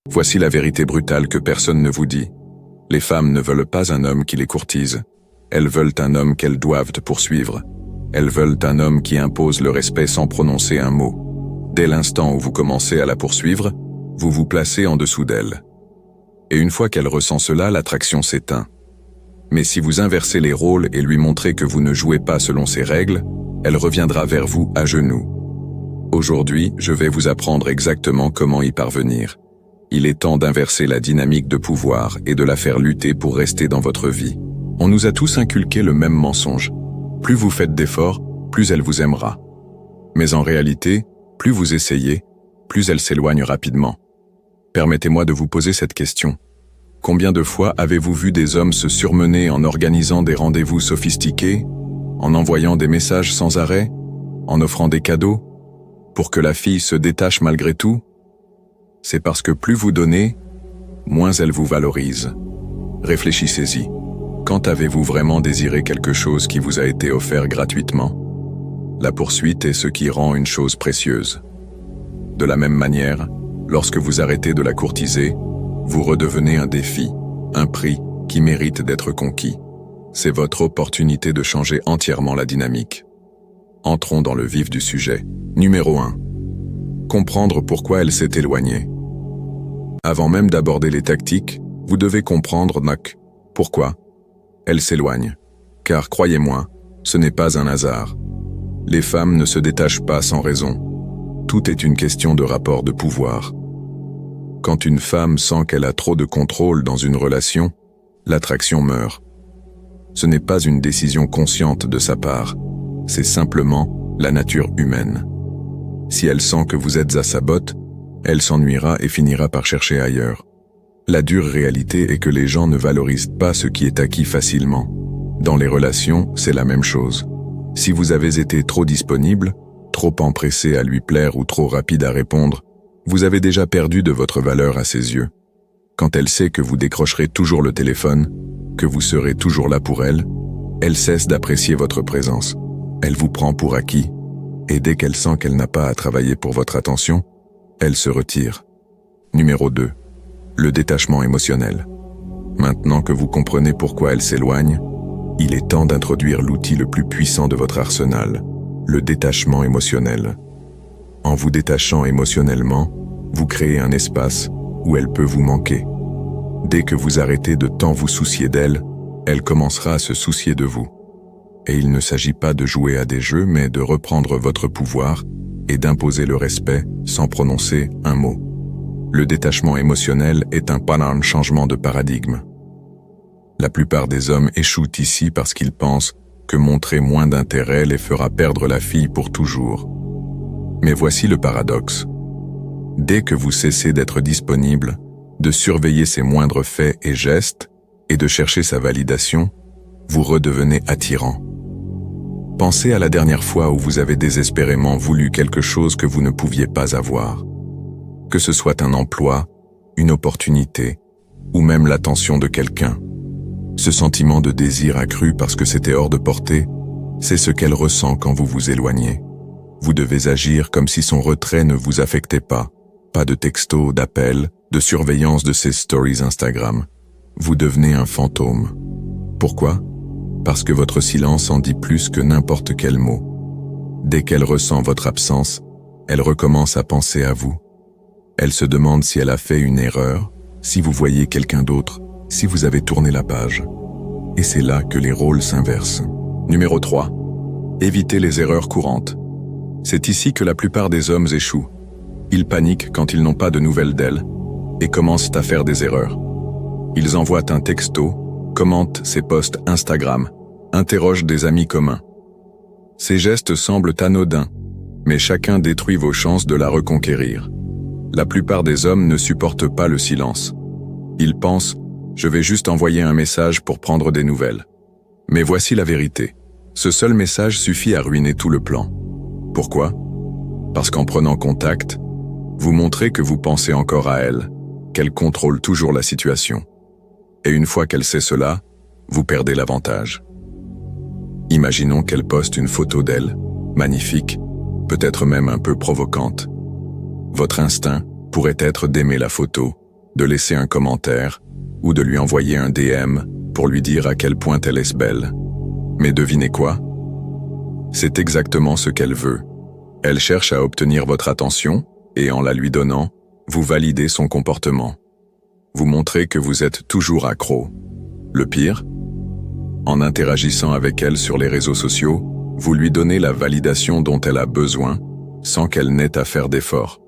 Voici la vérité brutale que personne ne vous dit. Les femmes ne veulent pas un homme qui les courtise. Elles veulent un homme qu'elles doivent poursuivre. Elles veulent un homme qui impose le respect sans prononcer un mot. Dès l'instant où vous commencez à la poursuivre, vous vous placez en dessous d'elle. Et une fois qu'elle ressent cela, l'attraction s'éteint. Mais si vous inversez les rôles et lui montrez que vous ne jouez pas selon ses règles, elle reviendra vers vous à genoux. Aujourd'hui, je vais vous apprendre exactement comment y parvenir. Il est temps d'inverser la dynamique de pouvoir et de la faire lutter pour rester dans votre vie. On nous a tous inculqué le même mensonge. Plus vous faites d'efforts, plus elle vous aimera. Mais en réalité, plus vous essayez, plus elle s'éloigne rapidement. Permettez-moi de vous poser cette question. Combien de fois avez-vous vu des hommes se surmener en organisant des rendez-vous sophistiqués, en envoyant des messages sans arrêt, en offrant des cadeaux, pour que la fille se détache malgré tout? C'est parce que plus vous donnez, moins elle vous valorise. Réfléchissez-y. Quand avez-vous vraiment désiré quelque chose qui vous a été offert gratuitement? La poursuite est ce qui rend une chose précieuse. De la même manière, lorsque vous arrêtez de la courtiser, vous redevenez un défi, un prix qui mérite d'être conquis. C'est votre opportunité de changer entièrement la dynamique. Entrons dans le vif du sujet. Numéro 1. Comprendre pourquoi elle s'est éloignée. Avant même d'aborder les tactiques, vous devez comprendre pourquoi elle s'éloigne. Car croyez-moi, ce n'est pas un hasard. Les femmes ne se détachent pas sans raison. Tout est une question de rapport de pouvoir. Quand une femme sent qu'elle a trop de contrôle dans une relation, l'attraction meurt. Ce n'est pas une décision consciente de sa part, c'est simplement la nature humaine. Si elle sent que vous êtes à sa botte, elle s'ennuiera et finira par chercher ailleurs. La dure réalité est que les gens ne valorisent pas ce qui est acquis facilement. Dans les relations, c'est la même chose. Si vous avez été trop disponible, trop empressé à lui plaire ou trop rapide à répondre, vous avez déjà perdu de votre valeur à ses yeux. Quand elle sait que vous décrocherez toujours le téléphone, que vous serez toujours là pour elle, elle cesse d'apprécier votre présence. Elle vous prend pour acquis, et dès qu'elle sent qu'elle n'a pas à travailler pour votre attention, elle se retire. Numéro 2. Le détachement émotionnel. Maintenant que vous comprenez pourquoi elle s'éloigne, il est temps d'introduire l'outil le plus puissant de votre arsenal, le détachement émotionnel. En vous détachant émotionnellement, vous créez un espace où elle peut vous manquer. Dès que vous arrêtez de tant vous soucier d'elle, elle commencera à se soucier de vous. Et il ne s'agit pas de jouer à des jeux, mais de reprendre votre pouvoir et d'imposer le respect sans prononcer un mot. Le détachement émotionnel est un changement de paradigme. La plupart des hommes échouent ici parce qu'ils pensent que montrer moins d'intérêt les fera perdre la fille pour toujours. Mais voici le paradoxe. Dès que vous cessez d'être disponible, de surveiller ses moindres faits et gestes, et de chercher sa validation, vous redevenez attirant. Pensez à la dernière fois où vous avez désespérément voulu quelque chose que vous ne pouviez pas avoir. Que ce soit un emploi, une opportunité, ou même l'attention de quelqu'un. Ce sentiment de désir accru parce que c'était hors de portée, c'est ce qu'elle ressent quand vous vous éloignez. Vous devez agir comme si son retrait ne vous affectait pas. Pas de textos, d'appels, de surveillance de ses stories Instagram. Vous devenez un fantôme. Pourquoi? Parce que votre silence en dit plus que n'importe quel mot. Dès qu'elle ressent votre absence, elle recommence à penser à vous. Elle se demande si elle a fait une erreur, si vous voyez quelqu'un d'autre, si vous avez tourné la page. Et c'est là que les rôles s'inversent. Numéro 3. Évitez les erreurs courantes. C'est ici que la plupart des hommes échouent. Ils paniquent quand ils n'ont pas de nouvelles d'elle et commencent à faire des erreurs. Ils envoient un texto, commentent ses posts Instagram, interrogent des amis communs. Ces gestes semblent anodins, mais chacun détruit vos chances de la reconquérir. La plupart des hommes ne supportent pas le silence. Ils pensent « je vais juste envoyer un message pour prendre des nouvelles ». Mais voici la vérité. Ce seul message suffit à ruiner tout le plan. Pourquoi? Parce qu'en prenant contact, vous montrez que vous pensez encore à elle, qu'elle contrôle toujours la situation. Et une fois qu'elle sait cela, vous perdez l'avantage. Imaginons qu'elle poste une photo d'elle, magnifique, peut-être même un peu provocante. Votre instinct pourrait être d'aimer la photo, de laisser un commentaire ou de lui envoyer un DM pour lui dire à quel point elle est belle. Mais devinez quoi? C'est exactement ce qu'elle veut. Elle cherche à obtenir votre attention et en la lui donnant, vous validez son comportement. Vous montrez que vous êtes toujours accro. Le pire, en interagissant avec elle sur les réseaux sociaux, vous lui donnez la validation dont elle a besoin sans qu'elle n'ait à faire d'efforts.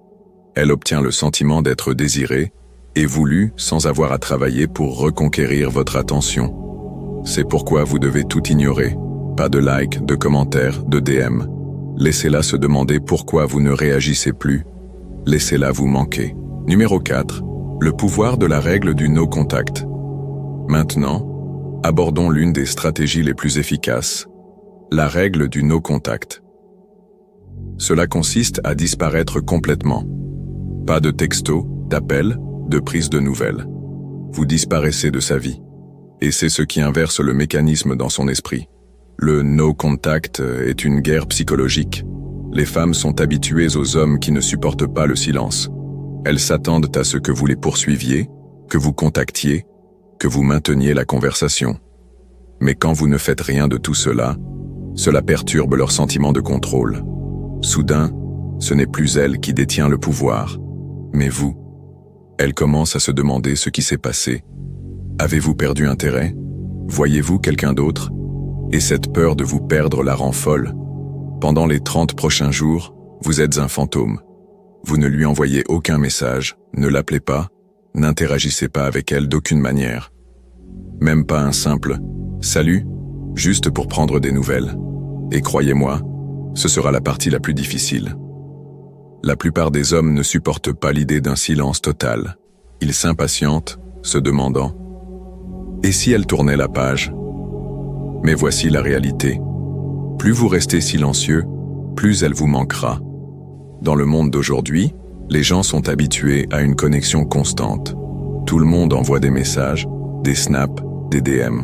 Elle obtient le sentiment d'être désirée et voulue sans avoir à travailler pour reconquérir votre attention. C'est pourquoi vous devez tout ignorer. Pas de like, de commentaires, de DM. Laissez-la se demander pourquoi vous ne réagissez plus. Laissez-la vous manquer. Numéro 4. Le pouvoir de la règle du no contact. Maintenant, abordons l'une des stratégies les plus efficaces. La règle du no contact. Cela consiste à disparaître complètement. Pas de texto, d'appel, de prise de nouvelles. Vous disparaissez de sa vie. Et c'est ce qui inverse le mécanisme dans son esprit. Le no contact est une guerre psychologique. Les femmes sont habituées aux hommes qui ne supportent pas le silence. Elles s'attendent à ce que vous les poursuiviez, que vous contactiez, que vous mainteniez la conversation. Mais quand vous ne faites rien de tout cela, cela perturbe leur sentiment de contrôle. Soudain, ce n'est plus elle qui détient le pouvoir, mais vous. Elle commence à se demander ce qui s'est passé. Avez-vous perdu intérêt? Voyez-vous quelqu'un d'autre? Et cette peur de vous perdre la rend folle. Pendant les 30 prochains jours, vous êtes un fantôme. Vous ne lui envoyez aucun message, ne l'appelez pas, n'interagissez pas avec elle d'aucune manière. Même pas un simple « salut », juste pour prendre des nouvelles. Et croyez-moi, ce sera la partie la plus difficile. La plupart des hommes ne supportent pas l'idée d'un silence total. Ils s'impatientent, se demandant « et si elle tournait la page ?» Mais voici la réalité. Plus vous restez silencieux, plus elle vous manquera. Dans le monde d'aujourd'hui, les gens sont habitués à une connexion constante. Tout le monde envoie des messages, des snaps, des DM.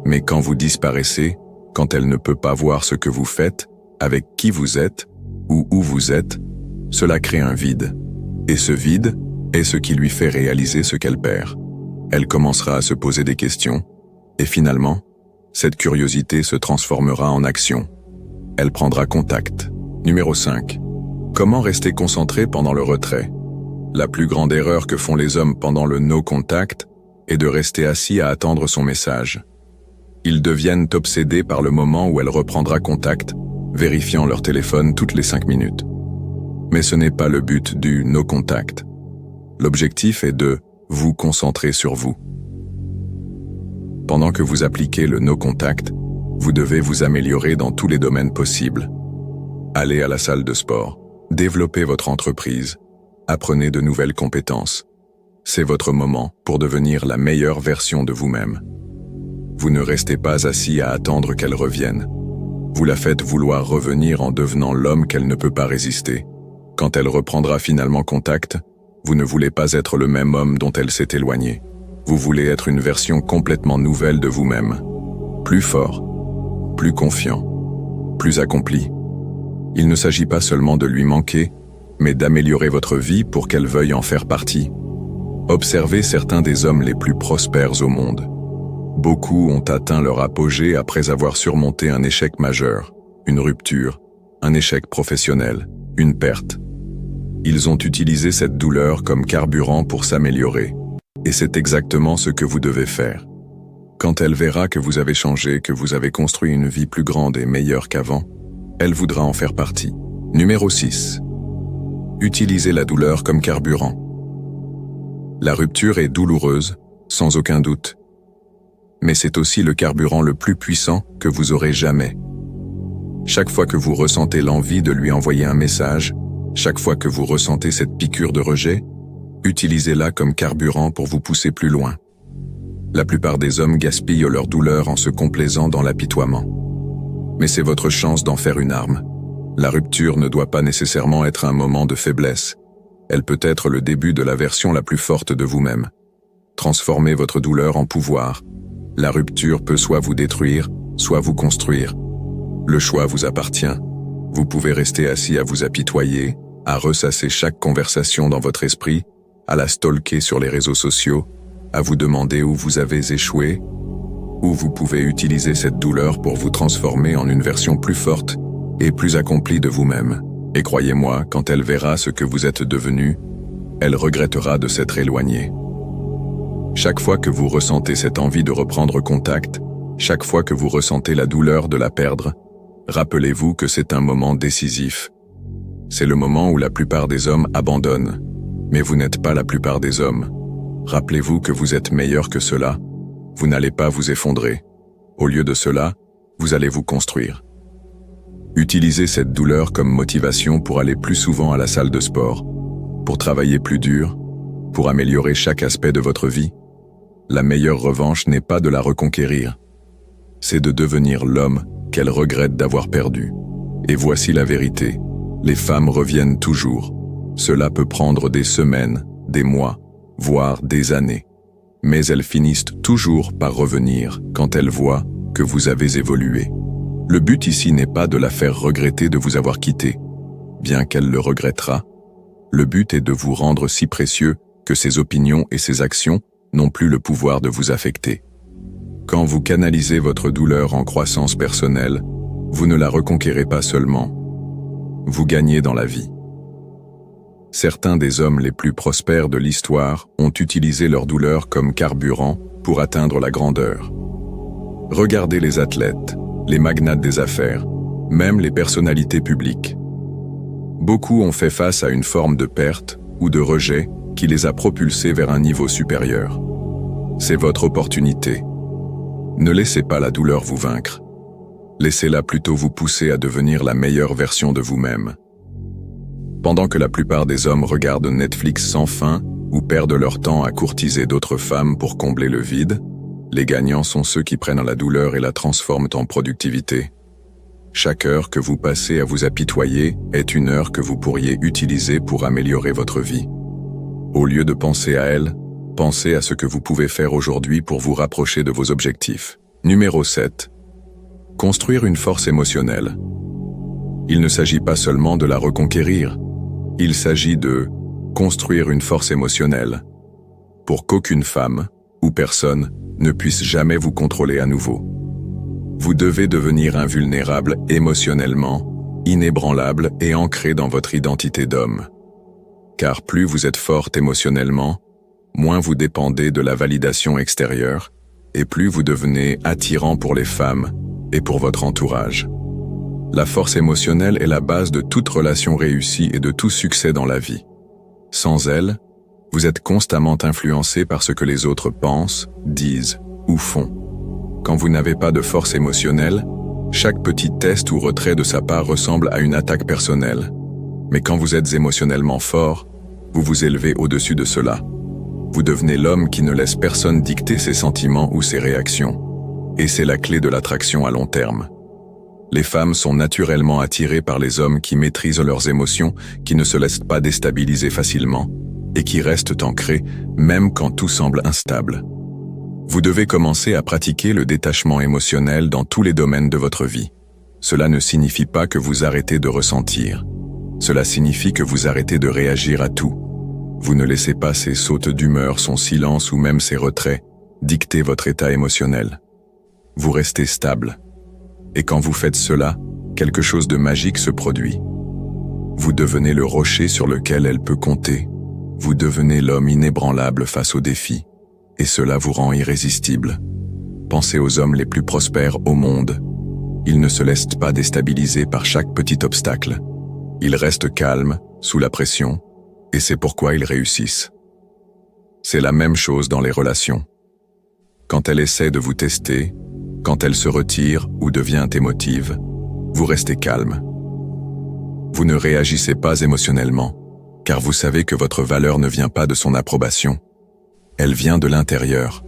Mais quand vous disparaissez, quand elle ne peut pas voir ce que vous faites, avec qui vous êtes, ou où vous êtes, cela crée un vide. Et ce vide est ce qui lui fait réaliser ce qu'elle perd. Elle commencera à se poser des questions, et finalement, cette curiosité se transformera en action. Elle prendra contact. Numéro 5. Comment rester concentré pendant le retrait? La plus grande erreur que font les hommes pendant le no contact est de rester assis à attendre son message. Ils deviennent obsédés par le moment où elle reprendra contact, vérifiant leur téléphone toutes les 5 minutes. Mais ce n'est pas le but du no contact. L'objectif est de vous concentrer sur vous. Pendant que vous appliquez le no contact, vous devez vous améliorer dans tous les domaines possibles. Allez à la salle de sport, développez votre entreprise, apprenez de nouvelles compétences. C'est votre moment pour devenir la meilleure version de vous-même. Vous ne restez pas assis à attendre qu'elle revienne. Vous la faites vouloir revenir en devenant l'homme qu'elle ne peut pas résister. Quand elle reprendra finalement contact, vous ne voulez pas être le même homme dont elle s'est éloignée. Vous voulez être une version complètement nouvelle de vous-même. Plus fort, plus confiant, plus accompli. Il ne s'agit pas seulement de lui manquer, mais d'améliorer votre vie pour qu'elle veuille en faire partie. Observez certains des hommes les plus prospères au monde. Beaucoup ont atteint leur apogée après avoir surmonté un échec majeur, une rupture, un échec professionnel, une perte. Ils ont utilisé cette douleur comme carburant pour s'améliorer. Et c'est exactement ce que vous devez faire. Quand elle verra que vous avez changé, que vous avez construit une vie plus grande et meilleure qu'avant, elle voudra en faire partie. Numéro 6. Utilisez la douleur comme carburant. La rupture est douloureuse, sans aucun doute. Mais c'est aussi le carburant le plus puissant que vous aurez jamais. Chaque fois que vous ressentez l'envie de lui envoyer un message, chaque fois que vous ressentez cette piqûre de rejet, utilisez-la comme carburant pour vous pousser plus loin. La plupart des hommes gaspillent leur douleur en se complaisant dans l'apitoiement. Mais c'est votre chance d'en faire une arme. La rupture ne doit pas nécessairement être un moment de faiblesse. Elle peut être le début de la version la plus forte de vous-même. Transformez votre douleur en pouvoir. La rupture peut soit vous détruire, soit vous construire. Le choix vous appartient. Vous pouvez rester assis à vous apitoyer, à ressasser chaque conversation dans votre esprit, à la stalker sur les réseaux sociaux, à vous demander où vous avez échoué, ou vous pouvez utiliser cette douleur pour vous transformer en une version plus forte et plus accomplie de vous-même. Et croyez-moi, quand elle verra ce que vous êtes devenu, elle regrettera de s'être éloignée. Chaque fois que vous ressentez cette envie de reprendre contact, chaque fois que vous ressentez la douleur de la perdre, rappelez-vous que c'est un moment décisif. C'est le moment où la plupart des hommes abandonnent. Mais vous n'êtes pas la plupart des hommes. Rappelez-vous que vous êtes meilleur que cela. Vous n'allez pas vous effondrer. Au lieu de cela, vous allez vous construire. Utilisez cette douleur comme motivation pour aller plus souvent à la salle de sport, pour travailler plus dur, pour améliorer chaque aspect de votre vie. La meilleure revanche n'est pas de la reconquérir. C'est de devenir l'homme qu'elle regrette d'avoir perdu. Et voici la vérité. Les femmes reviennent toujours. Cela peut prendre des semaines, des mois, voire des années. Mais elles finissent toujours par revenir quand elles voient que vous avez évolué. Le but ici n'est pas de la faire regretter de vous avoir quitté, bien qu'elle le regrettera. Le but est de vous rendre si précieux que ses opinions et ses actions n'ont plus le pouvoir de vous affecter. Quand vous canalisez votre douleur en croissance personnelle, vous ne la reconquérez pas seulement. Vous gagnez dans la vie. Certains des hommes les plus prospères de l'histoire ont utilisé leur douleur comme carburant pour atteindre la grandeur. Regardez les athlètes, les magnates des affaires, même les personnalités publiques. Beaucoup ont fait face à une forme de perte ou de rejet qui les a propulsés vers un niveau supérieur. C'est votre opportunité. Ne laissez pas la douleur vous vaincre. Laissez-la plutôt vous pousser à devenir la meilleure version de vous-même. Pendant que la plupart des hommes regardent Netflix sans fin ou perdent leur temps à courtiser d'autres femmes pour combler le vide, les gagnants sont ceux qui prennent la douleur et la transforment en productivité. Chaque heure que vous passez à vous apitoyer est une heure que vous pourriez utiliser pour améliorer votre vie. Au lieu de penser à elle, pensez à ce que vous pouvez faire aujourd'hui pour vous rapprocher de vos objectifs. Numéro 7. Construire une force émotionnelle. Il ne s'agit pas seulement de la reconquérir, il s'agit de construire une force émotionnelle pour qu'aucune femme ou personne ne puisse jamais vous contrôler à nouveau. Vous devez devenir invulnérable émotionnellement, inébranlable et ancré dans votre identité d'homme. Car plus vous êtes forte émotionnellement, moins vous dépendez de la validation extérieure et plus vous devenez attirant pour les femmes et pour votre entourage. La force émotionnelle est la base de toute relation réussie et de tout succès dans la vie. Sans elle, vous êtes constamment influencé par ce que les autres pensent, disent ou font. Quand vous n'avez pas de force émotionnelle, chaque petit test ou retrait de sa part ressemble à une attaque personnelle. Mais quand vous êtes émotionnellement fort, vous vous élevez au-dessus de cela. Vous devenez l'homme qui ne laisse personne dicter ses sentiments ou ses réactions. Et c'est la clé de l'attraction à long terme. Les femmes sont naturellement attirées par les hommes qui maîtrisent leurs émotions, qui ne se laissent pas déstabiliser facilement, et qui restent ancrés même quand tout semble instable. Vous devez commencer à pratiquer le détachement émotionnel dans tous les domaines de votre vie. Cela ne signifie pas que vous arrêtez de ressentir. Cela signifie que vous arrêtez de réagir à tout. Vous ne laissez pas ses sautes d'humeur, son silence ou même ses retraits dicter votre état émotionnel. Vous restez stable. Et quand vous faites cela, quelque chose de magique se produit. Vous devenez le rocher sur lequel elle peut compter. Vous devenez l'homme inébranlable face aux défis. Et cela vous rend irrésistible. Pensez aux hommes les plus prospères au monde. Ils ne se laissent pas déstabiliser par chaque petit obstacle. Ils restent calmes, sous la pression, et c'est pourquoi ils réussissent. C'est la même chose dans les relations. Quand elle essaie de vous tester, quand elle se retire ou devient émotive, vous restez calme. Vous ne réagissez pas émotionnellement, car vous savez que votre valeur ne vient pas de son approbation. Elle vient de l'intérieur.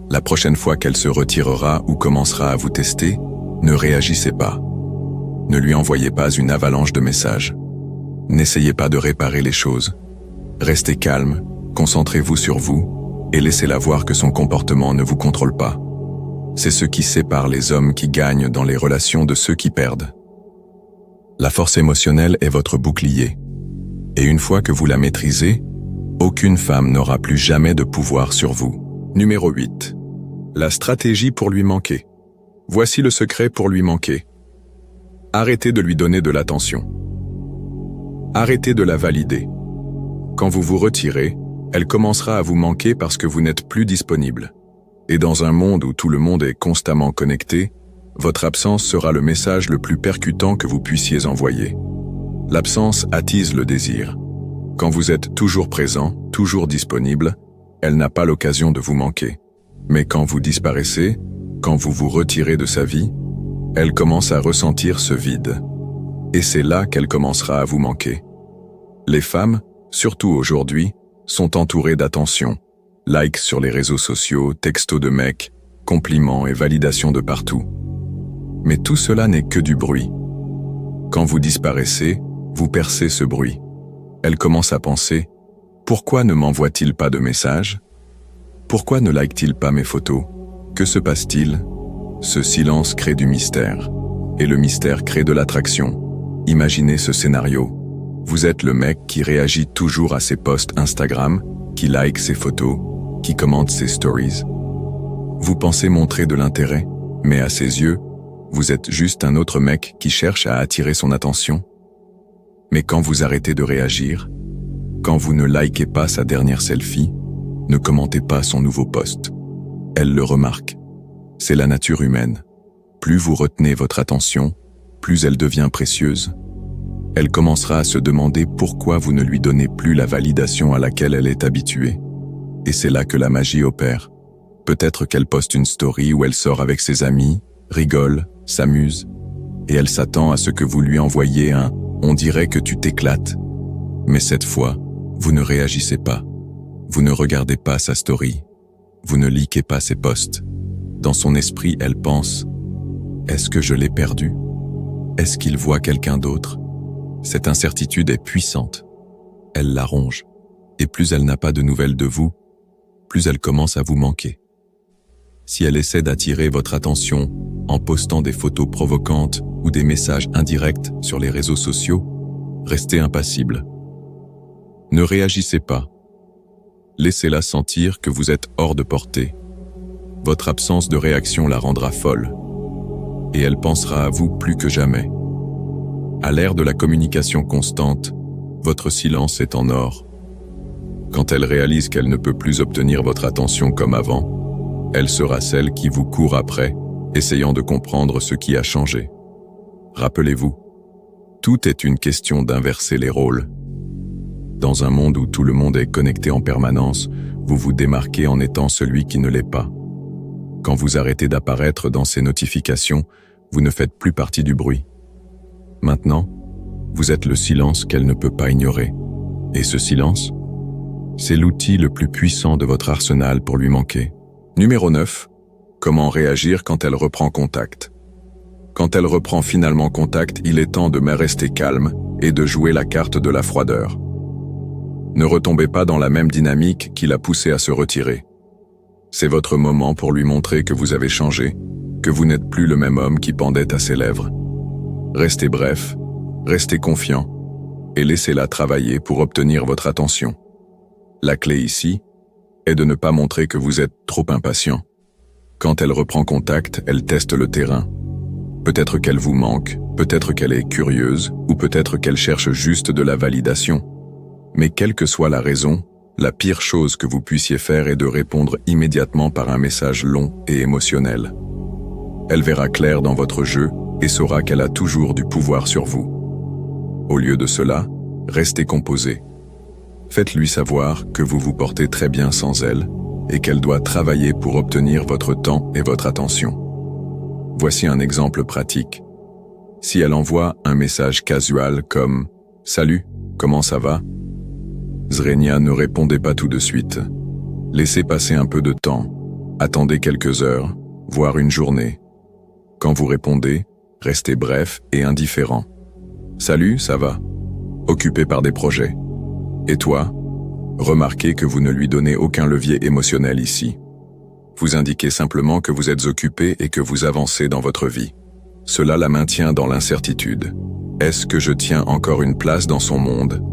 La prochaine fois qu'elle se retirera ou commencera à vous tester, ne réagissez pas. Ne lui envoyez pas une avalanche de messages. N'essayez pas de réparer les choses. Restez calme, concentrez-vous sur vous, et laissez-la voir que son comportement ne vous contrôle pas. C'est ce qui sépare les hommes qui gagnent dans les relations de ceux qui perdent. La force émotionnelle est votre bouclier. Et une fois que vous la maîtrisez, Aucune femme n'aura plus jamais de pouvoir sur vous. Numéro 8. La stratégie pour lui manquer. Voici le secret pour lui manquer. Arrêtez de lui donner de l'attention. Arrêtez de la valider. Quand vous vous retirez, elle commencera à vous manquer parce que vous n'êtes plus disponible. Et dans un monde où tout le monde est constamment connecté, votre absence sera le message le plus percutant que vous puissiez envoyer. L'absence attise le désir. Quand vous êtes toujours présent, toujours disponible, elle n'a pas l'occasion de vous manquer. Mais quand vous disparaissez, quand vous vous retirez de sa vie, elle commence à ressentir ce vide. Et c'est là qu'elle commencera à vous manquer. Les femmes, surtout aujourd'hui, sont entourées d'attention. Likes sur les réseaux sociaux, textos de mecs, compliments et validations de partout. Mais tout cela n'est que du bruit. Quand vous disparaissez, vous percez ce bruit. Elle commence à penser « Pourquoi ne m'envoie-t-il pas de messages ? Pourquoi ne like-t-il pas mes photos ? Que se passe-t-il ?» Ce silence crée du mystère. Et le mystère crée de l'attraction. Imaginez ce scénario. Vous êtes le mec qui réagit toujours à ses posts Instagram, qui like ses photos, qui commente ses stories. Vous pensez montrer de l'intérêt, mais à ses yeux, vous êtes juste un autre mec qui cherche à attirer son attention. Mais quand vous arrêtez de réagir, quand vous ne likez pas sa dernière selfie, ne commentez pas son nouveau post, elle le remarque. C'est la nature humaine. Plus vous retenez votre attention, plus elle devient précieuse. Elle commencera à se demander pourquoi vous ne lui donnez plus la validation à laquelle elle est habituée. Et c'est là que la magie opère. Peut-être qu'elle poste une story où elle sort avec ses amis, rigole, s'amuse, et elle s'attend à ce que vous lui envoyiez un « on dirait que tu t'éclates ». Mais cette fois, vous ne réagissez pas. Vous ne regardez pas sa story. Vous ne likez pas ses posts. Dans son esprit, elle pense « Est-ce que je l'ai perdu ? Est-ce qu'il voit quelqu'un d'autre ?» Cette incertitude est puissante. Elle la ronge. Et plus elle n'a pas de nouvelles de vous, plus elle commence à vous manquer. Si elle essaie d'attirer votre attention en postant des photos provocantes ou des messages indirects sur les réseaux sociaux, restez impassible. Ne réagissez pas. Laissez-la sentir que vous êtes hors de portée. Votre absence de réaction la rendra folle. Et elle pensera à vous plus que jamais. À l'ère de la communication constante, votre silence est en or. Quand elle réalise qu'elle ne peut plus obtenir votre attention comme avant, elle sera celle qui vous court après, essayant de comprendre ce qui a changé. Rappelez-vous, tout est une question d'inverser les rôles. Dans un monde où tout le monde est connecté en permanence, vous vous démarquez en étant celui qui ne l'est pas. Quand vous arrêtez d'apparaître dans ces notifications, vous ne faites plus partie du bruit. Maintenant, vous êtes le silence qu'elle ne peut pas ignorer. Et ce silence, c'est l'outil le plus puissant de votre arsenal pour lui manquer. Numéro 9. Comment réagir quand elle reprend contact ? Quand elle reprend finalement contact, il est temps de rester calme et de jouer la carte de la froideur. Ne retombez pas dans la même dynamique qui l'a poussé à se retirer. C'est votre moment pour lui montrer que vous avez changé, que vous n'êtes plus le même homme qui pendait à ses lèvres. Restez bref, restez confiant et laissez-la travailler pour obtenir votre attention. La clé ici est de ne pas montrer que vous êtes trop impatient. Quand elle reprend contact, elle teste le terrain. Peut-être qu'elle vous manque, peut-être qu'elle est curieuse ou peut-être qu'elle cherche juste de la validation. Mais quelle que soit la raison, la pire chose que vous puissiez faire est de répondre immédiatement par un message long et émotionnel. Elle verra clair dans votre jeu et saura qu'elle a toujours du pouvoir sur vous. Au lieu de cela, restez composé. Faites-lui savoir que vous vous portez très bien sans elle et qu'elle doit travailler pour obtenir votre temps et votre attention. Voici un exemple pratique. Si elle envoie un message casual comme « Salut, comment ça va ?» Zrenia, ne répondez pas tout de suite. Laissez passer un peu de temps. Attendez quelques heures, voire une journée. Quand vous répondez, restez bref et indifférent. Salut, ça va? Occupé par des projets. Et toi? Remarquez que vous ne lui donnez aucun levier émotionnel ici. Vous indiquez simplement que vous êtes occupé et que vous avancez dans votre vie. Cela la maintient dans l'incertitude. Est-ce que je tiens encore une place dans son monde?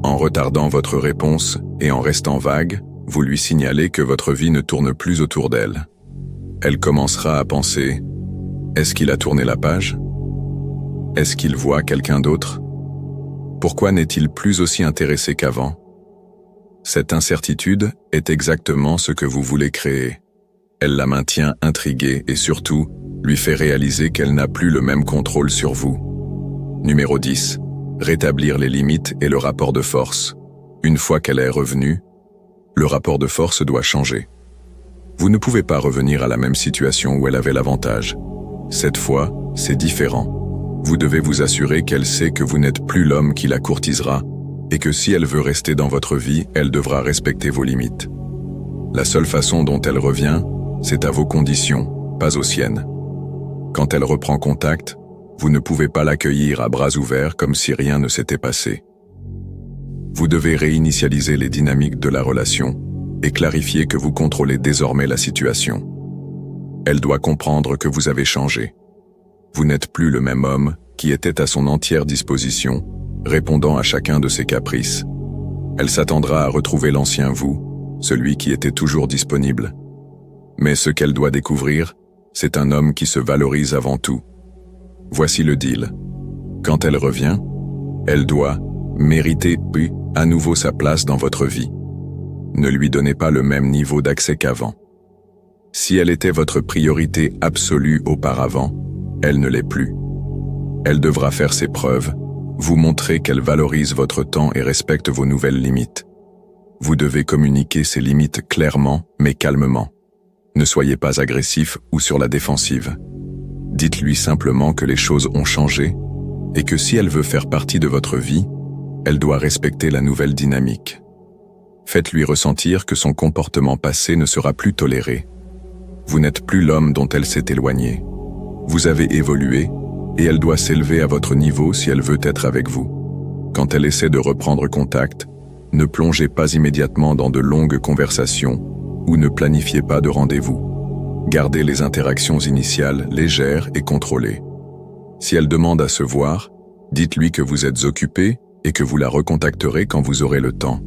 En retardant votre réponse et en restant vague, vous lui signalez que votre vie ne tourne plus autour d'elle. Elle commencera à penser « Est-ce qu'il a tourné la page ? Est-ce qu'il voit quelqu'un d'autre ? Pourquoi n'est-il plus aussi intéressé qu'avant ?» Cette incertitude est exactement ce que vous voulez créer. Elle la maintient intriguée et surtout, lui fait réaliser qu'elle n'a plus le même contrôle sur vous. Numéro 10. Rétablir les limites et le rapport de force. Une fois qu'elle est revenue, le rapport de force doit changer. Vous ne pouvez pas revenir à la même situation où elle avait l'avantage. Cette fois, c'est différent. Vous devez vous assurer qu'elle sait que vous n'êtes plus l'homme qui la courtisera et que si elle veut rester dans votre vie, elle devra respecter vos limites. La seule façon dont elle revient, c'est à vos conditions, pas aux siennes. Quand elle reprend contact, vous ne pouvez pas l'accueillir à bras ouverts comme si rien ne s'était passé. Vous devez réinitialiser les dynamiques de la relation et clarifier que vous contrôlez désormais la situation. Elle doit comprendre que vous avez changé. Vous n'êtes plus le même homme qui était à son entière disposition, répondant à chacun de ses caprices. Elle s'attendra à retrouver l'ancien vous, celui qui était toujours disponible. Mais ce qu'elle doit découvrir, c'est un homme qui se valorise avant tout. Voici le deal. Quand elle revient, elle doit mériter à nouveau sa place dans votre vie. Ne lui donnez pas le même niveau d'accès qu'avant. Si elle était votre priorité absolue auparavant, elle ne l'est plus. Elle devra faire ses preuves, vous montrer qu'elle valorise votre temps et respecte vos nouvelles limites. Vous devez communiquer ces limites clairement, mais calmement. Ne soyez pas agressif ou sur la défensive. Dites-lui simplement que les choses ont changé et que si elle veut faire partie de votre vie, elle doit respecter la nouvelle dynamique. Faites-lui ressentir que son comportement passé ne sera plus toléré. Vous n'êtes plus l'homme dont elle s'est éloignée. Vous avez évolué et elle doit s'élever à votre niveau si elle veut être avec vous. Quand elle essaie de reprendre contact, ne plongez pas immédiatement dans de longues conversations ou ne planifiez pas de rendez-vous. Gardez les interactions initiales légères et contrôlées. Si elle demande à se voir, dites-lui que vous êtes occupé et que vous la recontacterez quand vous aurez le temps.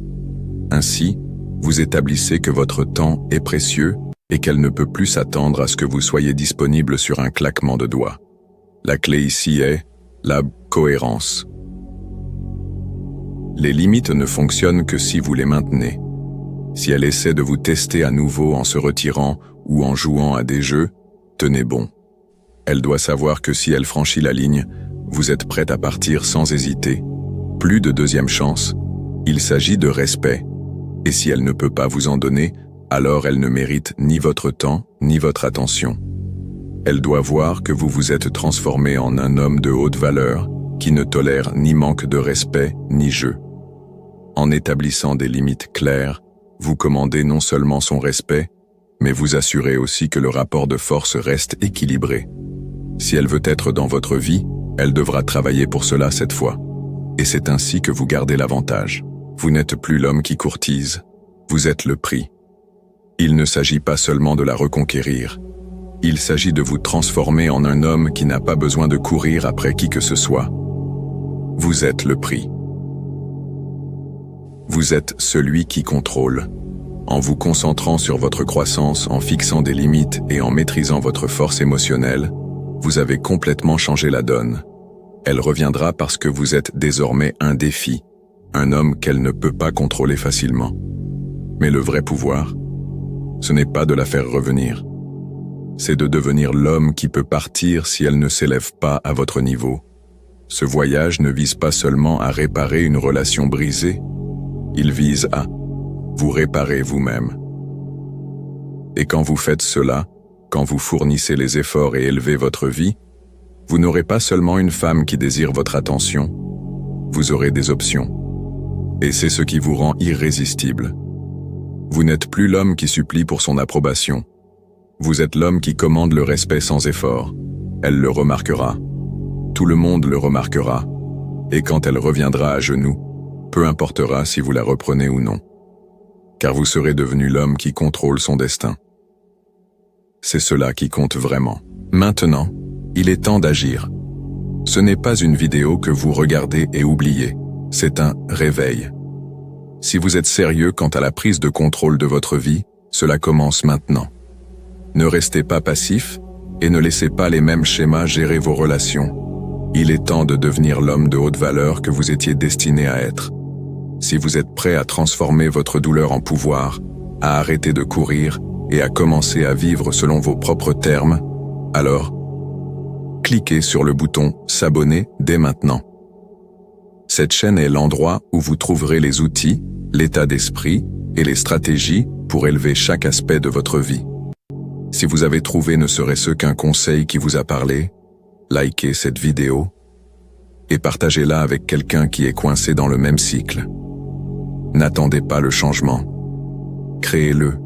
Ainsi, vous établissez que votre temps est précieux et qu'elle ne peut plus s'attendre à ce que vous soyez disponible sur un claquement de doigts. La clé ici est la cohérence. Les limites ne fonctionnent que si vous les maintenez. Si elle essaie de vous tester à nouveau en se retirant ou en jouant à des jeux, tenez bon. Elle doit savoir que si elle franchit la ligne, vous êtes prête à partir sans hésiter. Plus de deuxième chance, il s'agit de respect. Et si elle ne peut pas vous en donner, alors elle ne mérite ni votre temps, ni votre attention. Elle doit voir que vous vous êtes transformé en un homme de haute valeur, qui ne tolère ni manque de respect, ni jeu. En établissant des limites claires, vous commandez non seulement son respect, mais vous assurez aussi que le rapport de force reste équilibré. Si elle veut être dans votre vie, elle devra travailler pour cela cette fois. Et c'est ainsi que vous gardez l'avantage. Vous n'êtes plus l'homme qui courtise, vous êtes le prix. Il ne s'agit pas seulement de la reconquérir. Il s'agit de vous transformer en un homme qui n'a pas besoin de courir après qui que ce soit. Vous êtes le prix. Vous êtes celui qui contrôle. En vous concentrant sur votre croissance, en fixant des limites et en maîtrisant votre force émotionnelle, vous avez complètement changé la donne. Elle reviendra parce que vous êtes désormais un défi, un homme qu'elle ne peut pas contrôler facilement. Mais le vrai pouvoir, ce n'est pas de la faire revenir. C'est de devenir l'homme qui peut partir si elle ne s'élève pas à votre niveau. Ce voyage ne vise pas seulement à réparer une relation brisée, il vise à vous réparer vous-même. Et quand vous faites cela, quand vous fournissez les efforts et élevez votre vie, vous n'aurez pas seulement une femme qui désire votre attention, vous aurez des options. Et c'est ce qui vous rend irrésistible. Vous n'êtes plus l'homme qui supplie pour son approbation. Vous êtes l'homme qui commande le respect sans effort. Elle le remarquera. Tout le monde le remarquera. Et quand elle reviendra à genoux, peu importera si vous la reprenez ou non. Car vous serez devenu l'homme qui contrôle son destin. C'est cela qui compte vraiment. Maintenant, il est temps d'agir. Ce n'est pas une vidéo que vous regardez et oubliez. C'est un réveil. Si vous êtes sérieux quant à la prise de contrôle de votre vie, cela commence maintenant. Ne restez pas passif et ne laissez pas les mêmes schémas gérer vos relations. Il est temps de devenir l'homme de haute valeur que vous étiez destiné à être. Si vous êtes prêt à transformer votre douleur en pouvoir, à arrêter de courir et à commencer à vivre selon vos propres termes, alors, cliquez sur le bouton « S'abonner » dès maintenant. Cette chaîne est l'endroit où vous trouverez les outils, l'état d'esprit et les stratégies pour élever chaque aspect de votre vie. Si vous avez trouvé ne serait-ce qu'un conseil qui vous a parlé, likez cette vidéo et partagez-la avec quelqu'un qui est coincé dans le même cycle. N'attendez pas le changement. Créez-le.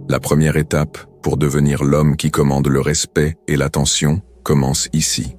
La première étape pour devenir l'homme qui commande le respect et l'attention commence ici.